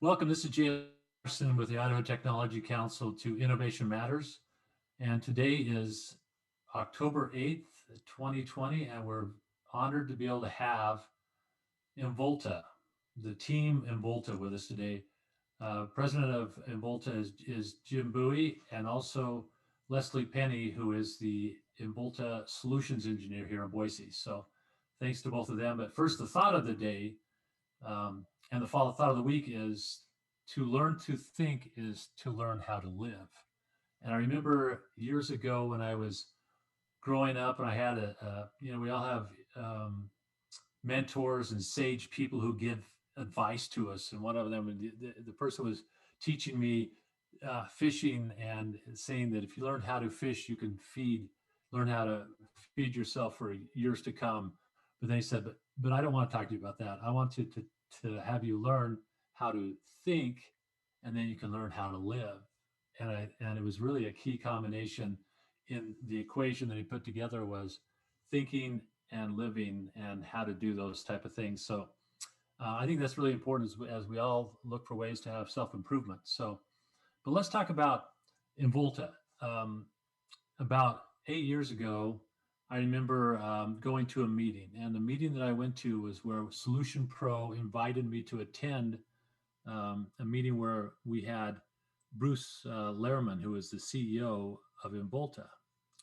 Welcome. This is Jay Larson with the Idaho Technology Council to Innovation Matters. And today is October 8th, 2020, and we're honored to be able to have Involta, the team Involta, with us today. President of Involta is Jim Buie, and also Leslie Penney, who is the Involta Solutions Engineer here in Boise. So thanks to both of them. But first, the thought of the day and the thought of the week is to learn to think is to learn how to live. And I remember years ago when I was growing up, and I had we all have mentors and sage people who give advice to us. And one of them, the person was teaching me fishing and saying that if you learn how to fish, you can learn how to feed yourself for years to come. But then he said, but I don't want to talk to you about that. I want to have you learn how to think, and then you can learn how to live. And it was really a key combination in the equation that he put together was thinking and living and how to do those type of things. So I think that's really important as we all look for ways to have self-improvement. So, but let's talk about Involta. About 8 years ago, I remember going to a meeting, and the meeting that I went to was where Solution Pro invited me to attend a meeting where we had Bruce Lehrman, who is the CEO of Involta.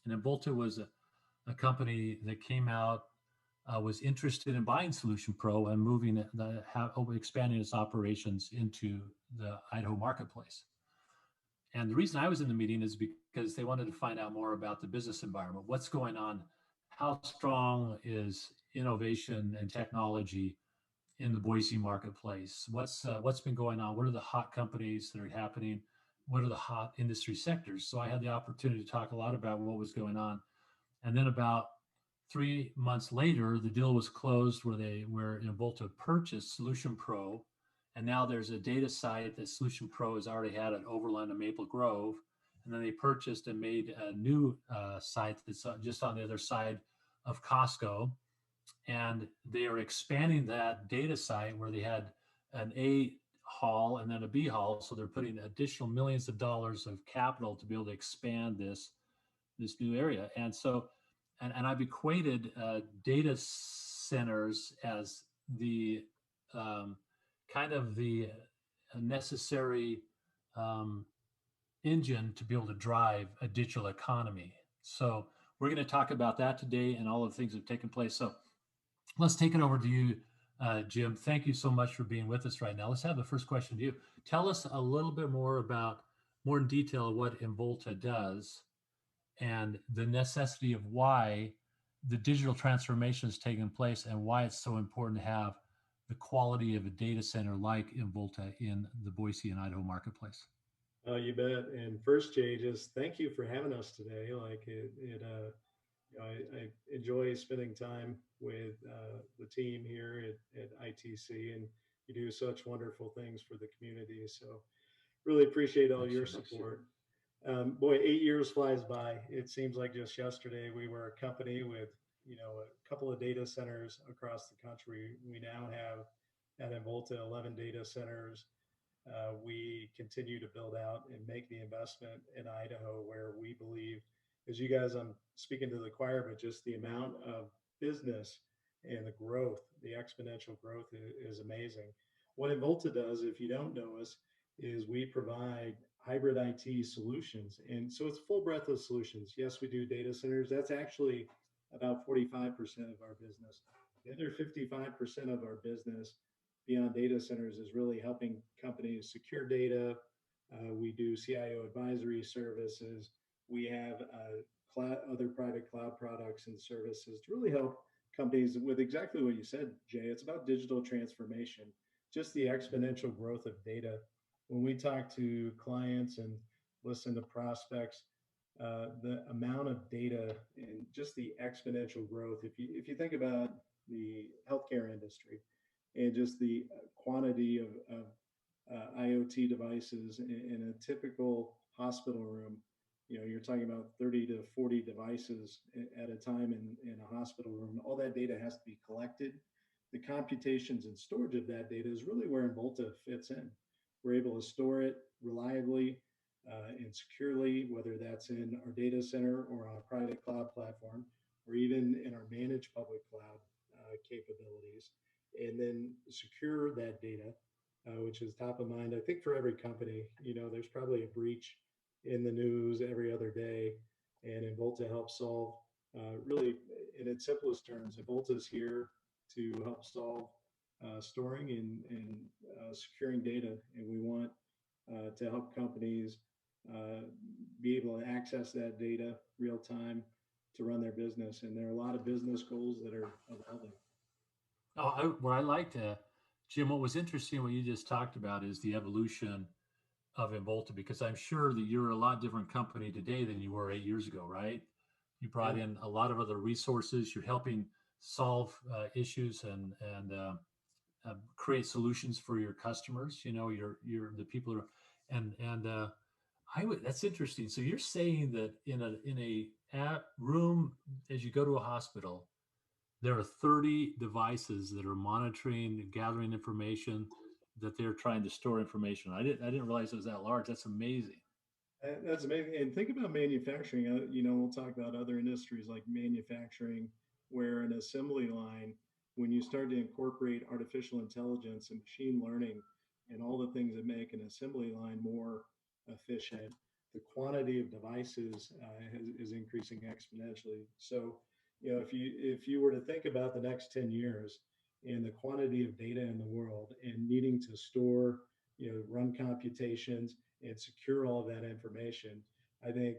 And Involta was a company that came out, was interested in buying Solution Pro and expanding its operations into the Idaho marketplace. And the reason I was in the meeting is because they wanted to find out more about the business environment. What's going on? How strong is innovation and technology in the Boise marketplace? What's been going on? What are the hot companies that are happening? What are the hot industry sectors? So I had the opportunity to talk a lot about what was going on. And then about 3 months later, the deal was closed where Involta purchased Solution Pro, and now there's a data site that Solution Pro has already had at Overland and Maple Grove, and then they purchased and made a new site that's just on the other side of Costco, and they are expanding that data site where they had an A hall and then a B hall, so they're putting additional millions of dollars of capital to be able to expand this new area, and I've equated data centers as the kind of the necessary engine to be able to drive a digital economy. So we're going to talk about that today and all of the things that have taken place. So let's take it over to you, Jim. Thank you so much for being with us right now. Let's have the first question to you. Tell us a little bit more in detail what Involta does and the necessity of why the digital transformation is taking place and why it's so important to have the quality of a data center like Involta in the Boise and Idaho marketplace. Oh, you bet. And first, Jay, just thank you for having us today. I enjoy spending time with the team here at ITC, and you do such wonderful things for the community. So really appreciate all your support. Boy, 8 years flies by. It seems like just yesterday we were a company with, a couple of data centers across the country. We now have at Involta 11 data centers. We continue to build out and make the investment in Idaho where we believe, as you guys, I'm speaking to the choir, but just the amount of business and the growth, the exponential growth is amazing. What Involta does, if you don't know us, is we provide hybrid IT solutions. And so it's full breadth of solutions. Yes, we do data centers. That's actually about 45% of our business. The other 55% of our business beyond data centers is really helping companies secure data. We do CIO advisory services. We have other private cloud products and services to really help companies with exactly what you said, Jay. It's about digital transformation, just the exponential growth of data. When we talk to clients and listen to prospects, the amount of data and just the exponential growth. If you think about the healthcare industry and just the quantity of IoT devices in a typical hospital room, you're talking about 30 to 40 devices at a time in a hospital room. All that data has to be collected. The computations and storage of that data is really where Involta fits in. we're able to store it reliably and securely, whether that's in our data center or on a private cloud platform, or even in our managed public cloud capabilities, and then secure that data, which is top of mind. I think for every company, there's probably a breach in the news every other day, and Involta helps solve really, in its simplest terms, Involta is here to help solve storing and securing data, and we want to help companies uh, be able to access that data real time to run their business. And there are a lot of business goals that are evolving. What I liked, Jim, what was interesting, what you just talked about is the evolution of Involta, because I'm sure that you're a lot different company today than you were 8 years ago, right? You brought Yeah. in a lot of other resources. You're helping solve issues and create solutions for your customers. You're the people are, and I would. That's interesting. So you're saying that in a room as you go to a hospital, there are 30 devices that are monitoring, gathering information, that they're trying to store information. I didn't realize it was that large. That's amazing. That's amazing. And think about manufacturing. We'll talk about other industries like manufacturing, where an assembly line, when you start to incorporate artificial intelligence and machine learning and all the things that make an assembly line more efficient, the quantity of devices is increasing exponentially. So, if you were to think about the next 10 years and the quantity of data in the world and needing to store, run computations and secure all of that information. I think,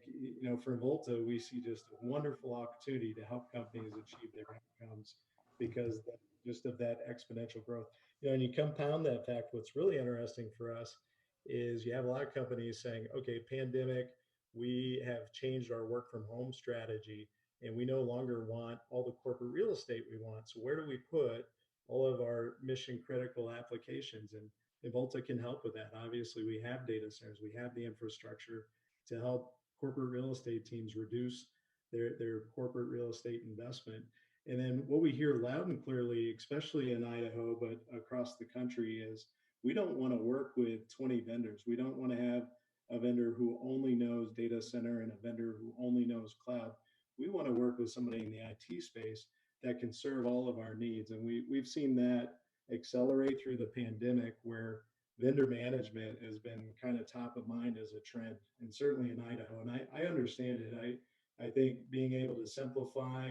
for Volta, we see just a wonderful opportunity to help companies achieve their outcomes because just of that exponential growth. And you compound that fact, what's really interesting for us is you have a lot of companies saying, okay, pandemic, we have changed our work from home strategy and we no longer want all the corporate real estate we want. So where do we put all of our mission critical applications? And Volta can help with that. Obviously, we have data centers, we have the infrastructure to help corporate real estate teams reduce their corporate real estate investment. And then what we hear loud and clearly, especially in Idaho, but across the country, is we don't want to work with 20 vendors. We don't want to have a vendor who only knows data center and a vendor who only knows cloud. We want to work with somebody in the IT space that can serve all of our needs. And we've seen that accelerate through the pandemic where vendor management has been kind of top of mind as a trend, and certainly in Idaho. And I understand it. I think being able to simplify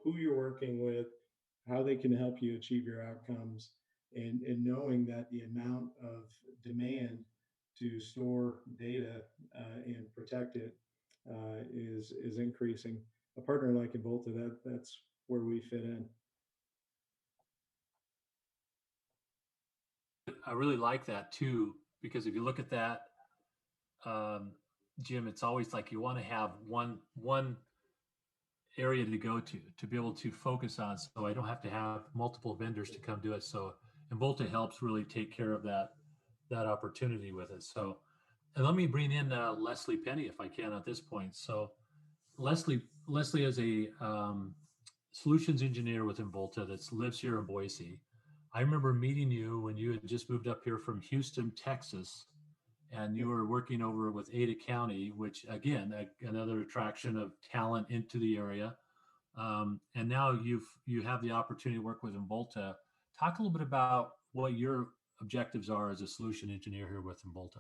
who you're working with, how they can help you achieve your outcomes, and knowing that the amount of demand to store data and protect it is increasing. A partner like Involta, that's where we fit in. I really like that too, because if you look at that, um, Jim, it's always like you want to have one area to go to be able to focus on, so I don't have to have multiple vendors to come do it. So, and Volta helps really take care of that opportunity with it. So, and let me bring in Leslie Penney if I can at this point. So, Leslie is a solutions engineer with Involta that lives here in Boise. I remember meeting you when you had just moved up here from Houston, Texas, and you were working over with Ada County, which again, another attraction of talent into the area. And now you have the opportunity to work with Involta. Talk a little bit about what your objectives are as a solution engineer here with Involta.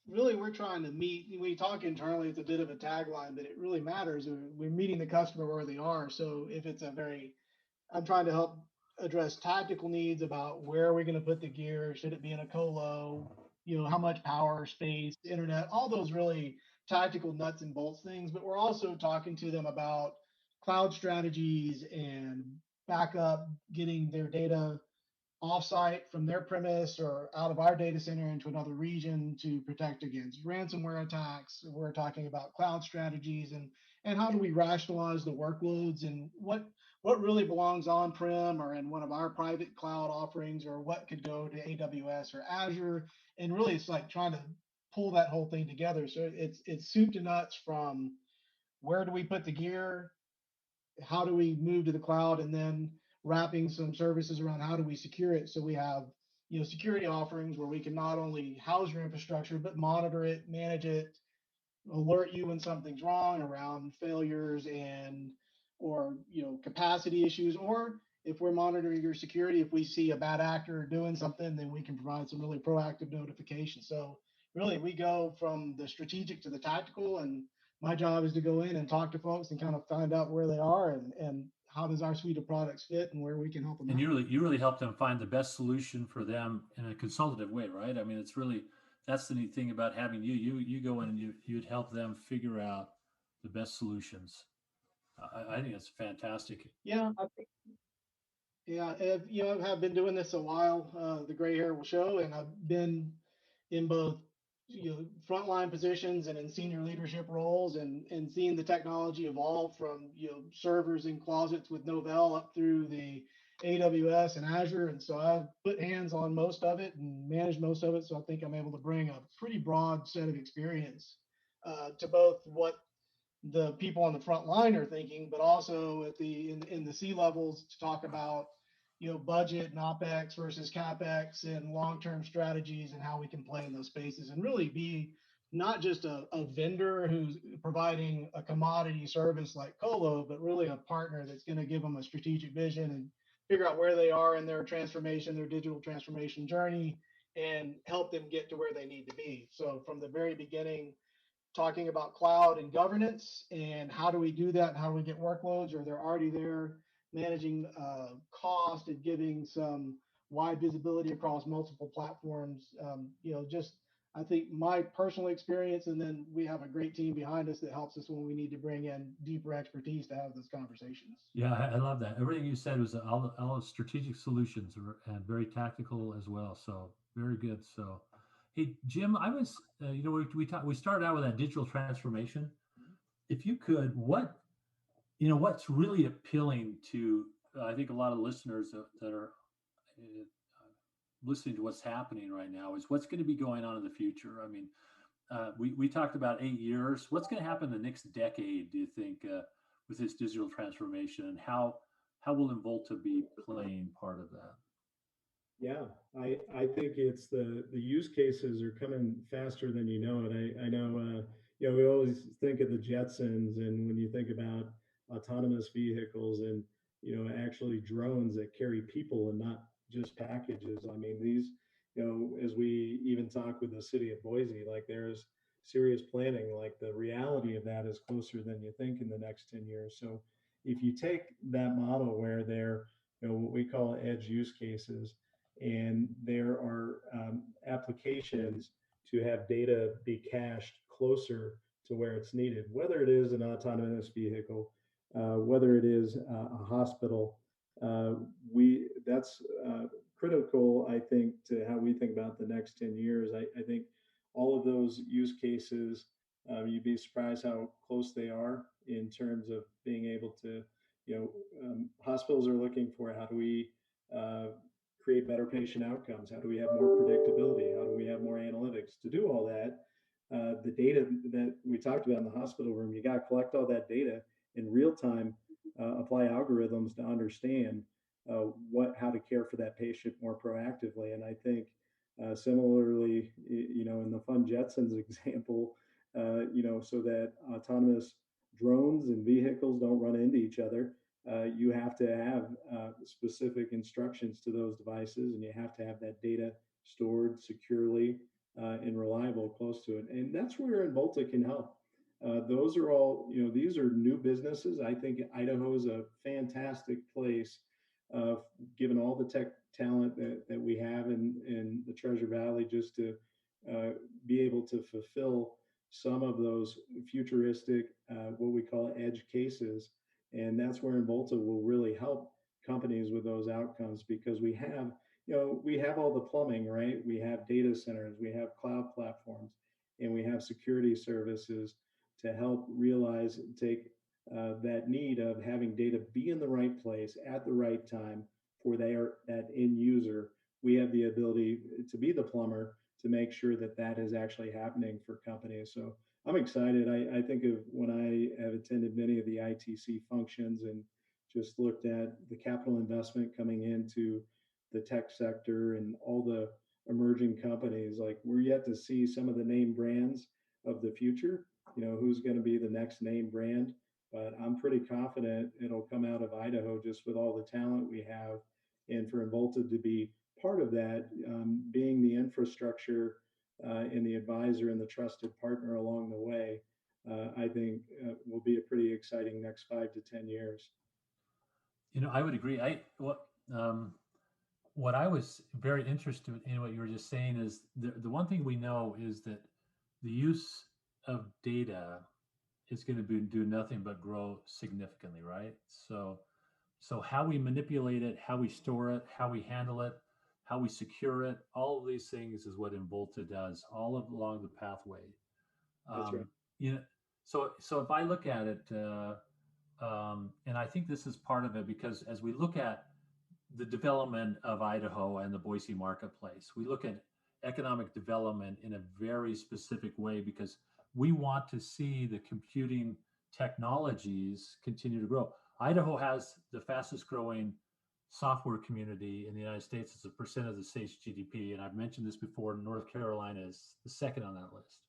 Really, we're trying to meet, we talk internally, it's a bit of a tagline, but it really matters. We're meeting the customer where they are. So if it's I'm trying to help address tactical needs about where are we going to put the gear? Should it be in a colo? How much power, space, internet, all those really tactical nuts and bolts things. But we're also talking to them about cloud strategies and backup, getting their data offsite from their premise or out of our data center into another region to protect against ransomware attacks. We're talking about cloud strategies and how do we rationalize the workloads and what really belongs on-prem or in one of our private cloud offerings or what could go to AWS or Azure. And really it's like trying to pull that whole thing together. So it's soup to nuts from where do we put the gear, how do we move to the cloud, and then wrapping some services around how do we secure it so we have security offerings where we can not only house your infrastructure, but monitor it, manage it, alert you when something's wrong around failures and or capacity issues, or if we're monitoring your security, if we see a bad actor doing something, then we can provide some really proactive notification. So really we go from the strategic to the tactical, and my job is to go in and talk to folks and kind of find out where they are and how does our suite of products fit and where we can help them And out. you really help them find the best solution for them in a consultative way, right? I mean, it's really, that's the neat thing about having you go in and you'd help them figure out the best solutions. I think it's fantastic. Yeah, yeah, I've been doing this a while. The gray hair will show, and I've been in both, frontline positions and in senior leadership roles, and seeing the technology evolve from servers in closets with Novell up through the AWS and Azure, and so I've put hands on most of it and managed most of it. So I think I'm able to bring a pretty broad set of experience to both what the people on the front line are thinking, but also at in the C levels to talk about budget and OpEx versus CapEx and long-term strategies and how we can play in those spaces and really be not just a vendor who's providing a commodity service like Colo, but really a partner that's going to give them a strategic vision and figure out where they are in their transformation, their digital transformation journey, and help them get to where they need to be. So from the very beginning, talking about cloud and governance and how do we do that and how do we get workloads, or they're already there, managing cost and giving some wide visibility across multiple platforms. Just I think my personal experience, and then we have a great team behind us that helps us when we need to bring in deeper expertise to have those conversations. Yeah, I love that. Everything you said was all the strategic solutions and very tactical as well. So very good. So, hey, Jim, I was, we started out with that digital transformation. If you could, what's really appealing to, I think a lot of listeners that are listening to what's happening right now is what's going to be going on in the future. I mean, we talked about 8 years. What's going to happen in the next decade, do you think, with this digital transformation, and how will Involta be playing part of that? Yeah, I think it's the use cases are coming faster than you know it. I know, we always think of the Jetsons, and when you think about autonomous vehicles and actually drones that carry people and not just packages. I mean, these, as we even talk with the city of Boise, like there's serious planning. Like the reality of that is closer than you think in the next 10 years. So if you take that model where they're, what we call edge use cases, and there are applications to have data be cached closer to where it's needed, whether it is an autonomous vehicle, whether it is a hospital. We That's critical, I think, to how we think about the next 10 years. I think all of those use cases, you'd be surprised how close they are in terms of being able to, hospitals are looking for how do we uh, create better patient outcomes? How do we have more predictability? How do we have more analytics? To do all that, the data that we talked about in the hospital room, you got to collect all that data in real time, apply algorithms to understand how to care for that patient more proactively. And I think similarly, in the Fun Jetsons example, so that autonomous drones and vehicles don't run into each other, you have to have specific instructions to those devices, and you have to have that data stored securely and reliable close to it. And that's where Involta can help. Those are all, these are new businesses. I think Idaho is a fantastic place, given all the tech talent that we have in the Treasure Valley, just to be able to fulfill some of those futuristic, what we call edge cases. And that's where Involta will really help companies with those outcomes, because we have all the plumbing, right? We have data centers, we have cloud platforms, and we have security services to help realize and take that need of having data be in the right place at the right time for that end user. We have the ability to be the plumber to make sure that that is actually happening for companies. So I'm excited. I think of when I have attended many of the ITC functions and just looked at the capital investment coming into the tech sector and all the emerging companies. Like we're yet to see some of the name brands of the future. Who's going to be the next name brand? But I'm pretty confident it'll come out of Idaho just with all the talent we have, and for Involta to be part of that, being the infrastructure and the advisor and the trusted partner along the way. I think will be a pretty exciting next 5 to 10 years. I would agree. What I was very interested in what you were just saying is the one thing we know is that the use of data is going to do nothing but grow significantly, right? So how we manipulate it, how we store it, how we handle it, how we secure it, all of these things is what Involta does all along the pathway. That's right. You know, so if I look at it, and I think this is part of it, because as we look at the development of Idaho and the Boise marketplace, we look at economic development in a very specific way because we want to see the computing technologies continue to grow. Idaho has the fastest growing software community in the United States as a percent of the state's GDP. And I've mentioned this before, North Carolina is the second on that list.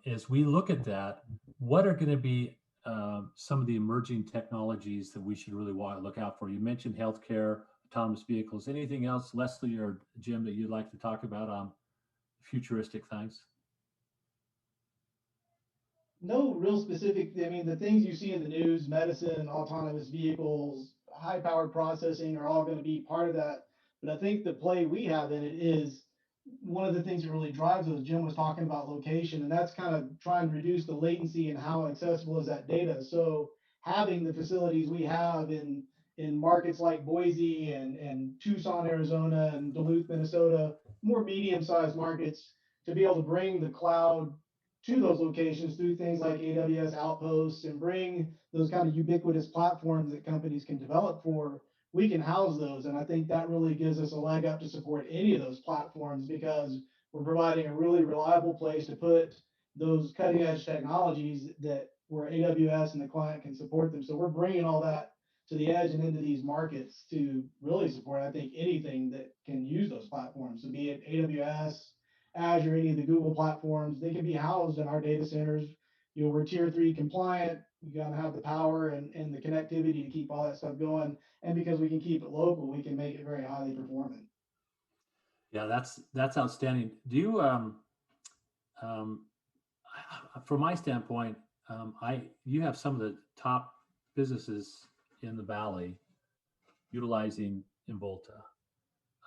As we look at that, what are going to be some of the emerging technologies that we should really want to look out for? You mentioned healthcare, autonomous vehicles. Anything else, Leslie or Jim, that you'd like to talk about on futuristic things? No real specific. I mean, the things you see in the news, medicine, autonomous vehicles, high powered processing are all going to be part of that. But I think the play we have in it is one of the things that really drives us. Jim was talking about location, and that's kind of trying to reduce the latency and how accessible is that data. So having the facilities we have in markets like Boise and Tucson, Arizona, and Duluth, Minnesota, more medium-sized markets, to be able to bring the cloud to those locations through things like AWS Outposts and bring those kind of ubiquitous platforms that companies can develop for, we can house those. And I think that really gives us a leg up to support any of those platforms because we're providing a really reliable place to put those cutting edge technologies that where AWS and the client can support them. So we're bringing all that to the edge and into these markets to really support, I think, anything that can use those platforms. So be it AWS, Azure, any of the Google platforms, they can be housed in our data centers. We're tier 3 compliant. You got to have the power and the connectivity to keep all that stuff going. And because we can keep it local, we can make it very highly performant. Yeah, that's outstanding. Do you, from my standpoint, you have some of the top businesses in the Valley utilizing Involta.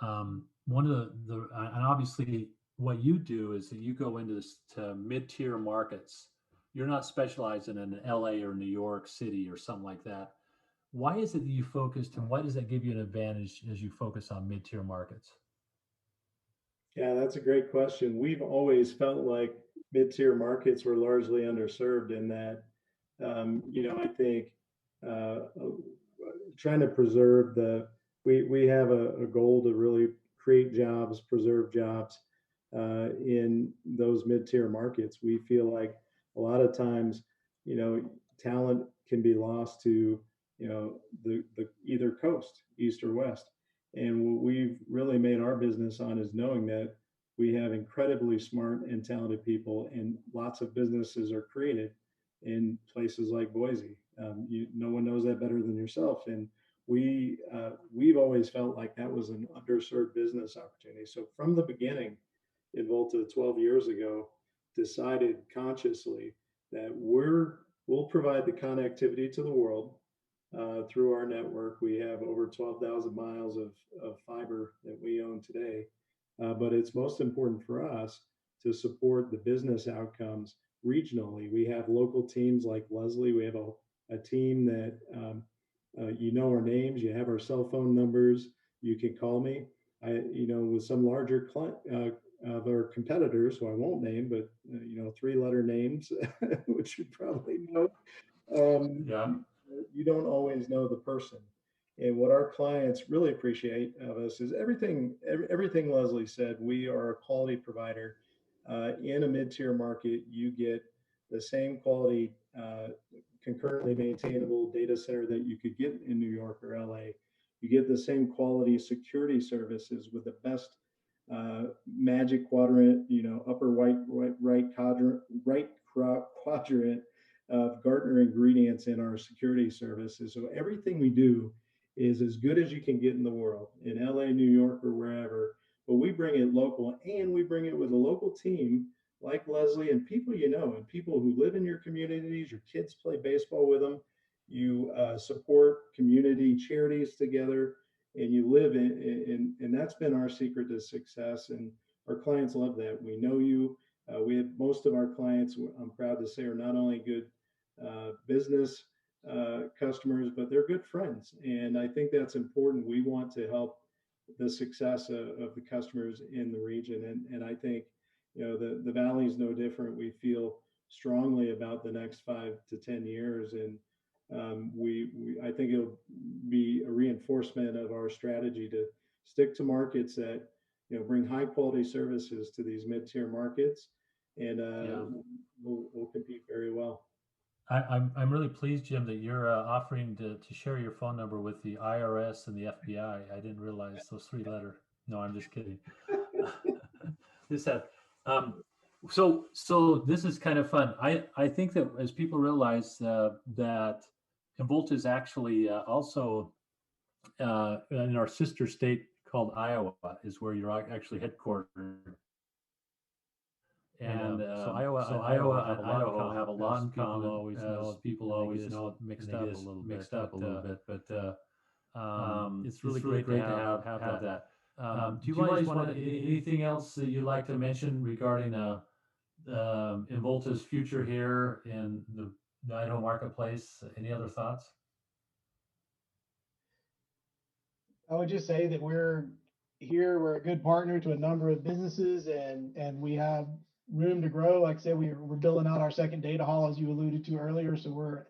One of and obviously what you do is that you go into to mid-tier markets. You're not specializing in LA or New York City or something like that. Why is it that you focused, and why does that give you an advantage as you focus on mid-tier markets? Yeah, that's a great question. We've always felt like mid-tier markets were largely underserved in that, I think trying to preserve we have a goal to really create jobs, preserve jobs in those mid-tier markets. We feel like a lot of times, talent can be lost to, the either coast, east or west. And what we've really made our business on is knowing that we have incredibly smart and talented people, and lots of businesses are created in places like Boise. No one knows that better than yourself. And we've always felt like that was an underserved business opportunity. So from the beginning, Involta 12 years ago decided consciously that we'll provide the connectivity to the world through our network. We have over 12,000 miles of fiber that we own today. But it's most important for us to support the business outcomes regionally. We have local teams like Leslie. We have a team that our names, you have our cell phone numbers, you can call me. With some larger of our competitors, who I won't name, but 3-letter names, which you probably know. Yeah. You don't always know the person. And what our clients really appreciate of us is everything Leslie said. We are a quality provider. In a mid-tier market, you get the same quality, concurrently maintainable data center that you could get in New York or LA. you get the same quality security services with the best magic quadrant, upper quadrant of Gartner ingredients in our security services. So everything we do is as good as you can get in the world, in LA, New York, or wherever. But we bring it local, and we bring it with a local team like Leslie and people and people who live in your communities. Your kids play baseball with them. You support community charities together, and you live and that's been our secret to success. And our clients love that. We know you. We have most of our clients, I'm proud to say, are not only good business customers, but they're good friends. And I think that's important. We want to help the success of the customers in the region. And I think, the Valley is no different. We feel strongly about the next 5 to 10 years. And I think it'll be a reinforcement of our strategy to stick to markets that, bring high quality services to these mid-tier markets, and we'll compete very well. I'm really pleased, Jim, that you're offering to share your phone number with the IRS and the FBI. I didn't realize those 3 letter. No, I'm just kidding. This had, so this is kind of fun. I think that as people realize that Involta is actually also in our sister state called Iowa is where you're actually headquartered. And so Iowa and Idaho have a lot in common. People always know it mixed up a little bit, but it's really great to have that. Do you guys want anything else that you'd like to mention regarding Involta's future here in the Idaho marketplace? Any other thoughts? I would just say that we're a good partner to a number of businesses, and we have room to grow. Like I said, we're building out our second data hall, as you alluded to earlier. So we're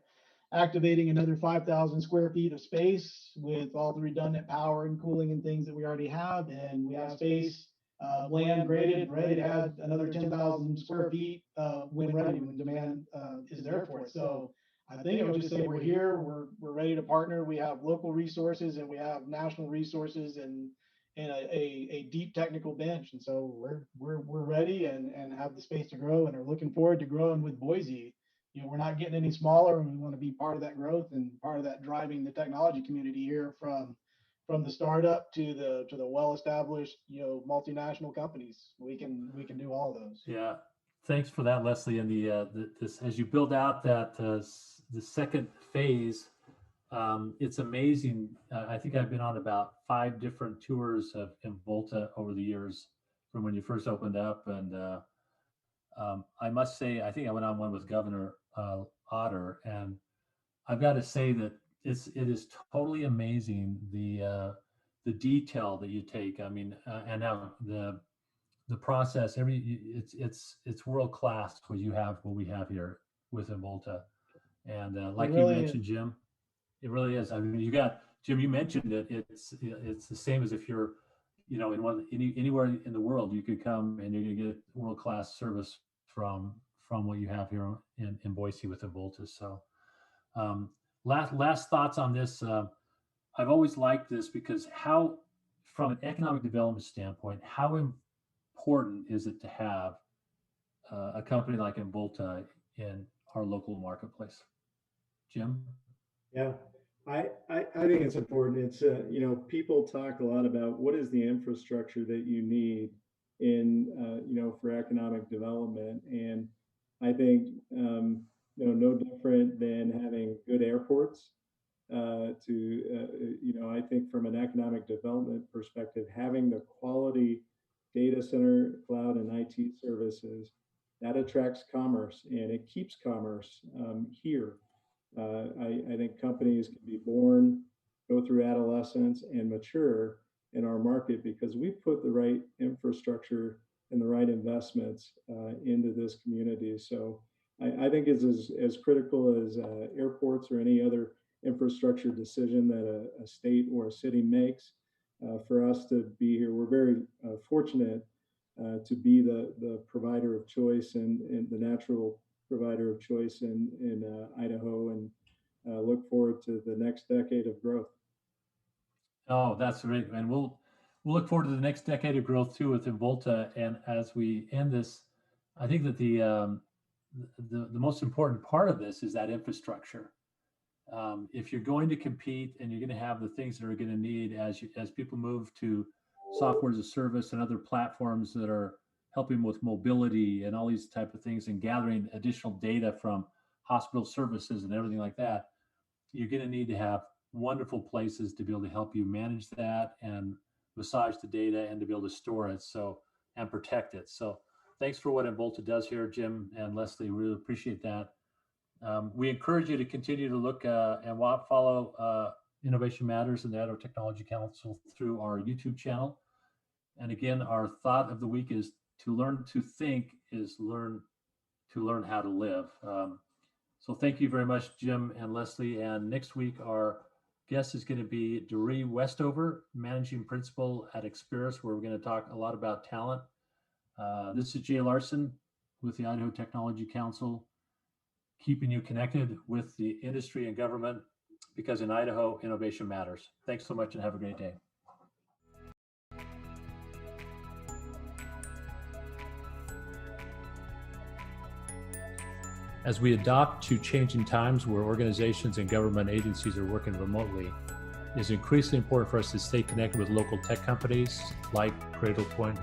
activating another 5,000 square feet of space with all the redundant power and cooling and things that we already have. And we have space, land graded, ready to add another 10,000 square feet when ready, when demand is there for it. So I think I would just say we're here, we're ready to partner. We have local resources and we have national resources and a deep technical bench. And so we're ready and have the space to grow and are looking forward to growing with Boise. We're not getting any smaller, and we want to be part of that growth and part of that driving the technology community here from the startup to the well-established, multinational companies. We can do all of those. Yeah. Thanks for that, Leslie. And this, as you build out that the second phase, it's amazing. I think I've been on about 5 different tours of Involta over the years from when you first opened up. And I must say, I think I went on one with Governor Otter, and I've got to say that it is totally amazing the detail that you take. I mean, and now the process, it's world class what we have here with Involta. And like you mentioned, Jim, it really is. I mean, Jim, you mentioned it. It's the same as if you're, anywhere in the world, you could come and you're gonna get world class service from what you have here in Boise with Involta. So, last thoughts on this. I've always liked this because from an economic development standpoint, how important is it to have a company like Involta in our local marketplace? Jim? Yeah, I think it's important. It's people talk a lot about what is the infrastructure that you need for economic development, and I think no different than having good airports. I think from an economic development perspective, having the quality data center, cloud, and IT services that attracts commerce and it keeps commerce here. I think companies can be born, go through adolescence, and mature in our market because we've put the right infrastructure and the right investments into this community. So I think it's as critical as airports or any other infrastructure decision that a state or a city makes. For us to be here, we're very fortunate to be the provider of choice and the natural provider of choice in Idaho, and look forward to the next decade of growth. Oh, that's great. And we'll look forward to the next decade of growth too with Involta. And as we end this, I think that the most important part of this is that infrastructure. If you're going to compete and you're going to have the things that are going to need as people move to software as a service and other platforms that are helping with mobility and all these type of things and gathering additional data from hospital services and everything like that, you're going to need to have wonderful places to be able to help you manage that and massage the data and to be able to store it and protect it. So thanks for what Involta does here, Jim and Leslie. Really appreciate that. We encourage you to continue to look and follow Innovation Matters and the Idaho Technology Council through our YouTube channel. And again, our thought of the week is to learn to think is learn to learn how to live. So thank you very much, Jim and Leslie. And next week, our guest is going to be Doree Westover, Managing Principal at Experis, where we're going to talk a lot about talent. This is Jay Larson with the Idaho Technology Council, keeping you connected with the industry and government, because in Idaho, innovation matters. Thanks so much and have a great day. As we adapt to changing times where organizations and government agencies are working remotely, it is increasingly important for us to stay connected with local tech companies like Cradlepoint,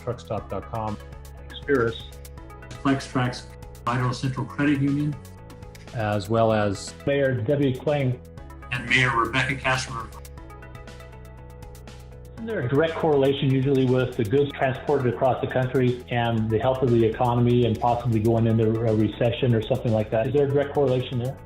Truckstop.com, Experis, FlexTrax, Idaho Central Credit Union, as well as Mayor Debbie Kling and Mayor Rebecca Cashmer. Isn't there a direct correlation usually with the goods transported across the country and the health of the economy and possibly going into a recession or something like that? Is there a direct correlation there?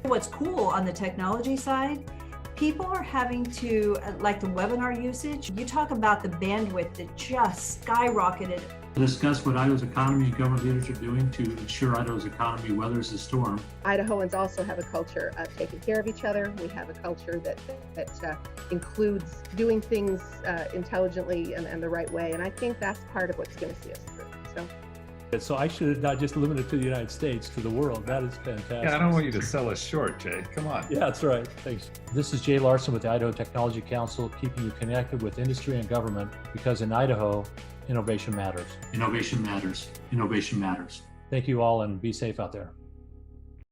What's cool on the technology side, people are having to, like the webinar usage, you talk about the bandwidth that just skyrocketed. Discuss what Idaho's economy and government leaders are doing to ensure Idaho's economy weathers the storm. Idahoans also have a culture of taking care of each other. We have a culture that includes doing things intelligently and the right way. And I think that's part of what's going to see us through. So I should not just limit it to the United States, to the world. That is fantastic. Yeah, I don't want you to sell us short, Jay. Come on. Yeah, that's right. Thanks. This is Jay Larson with the Idaho Technology Council, keeping you connected with industry and government, because in Idaho, innovation matters. Innovation matters. Innovation matters. Thank you all and be safe out there.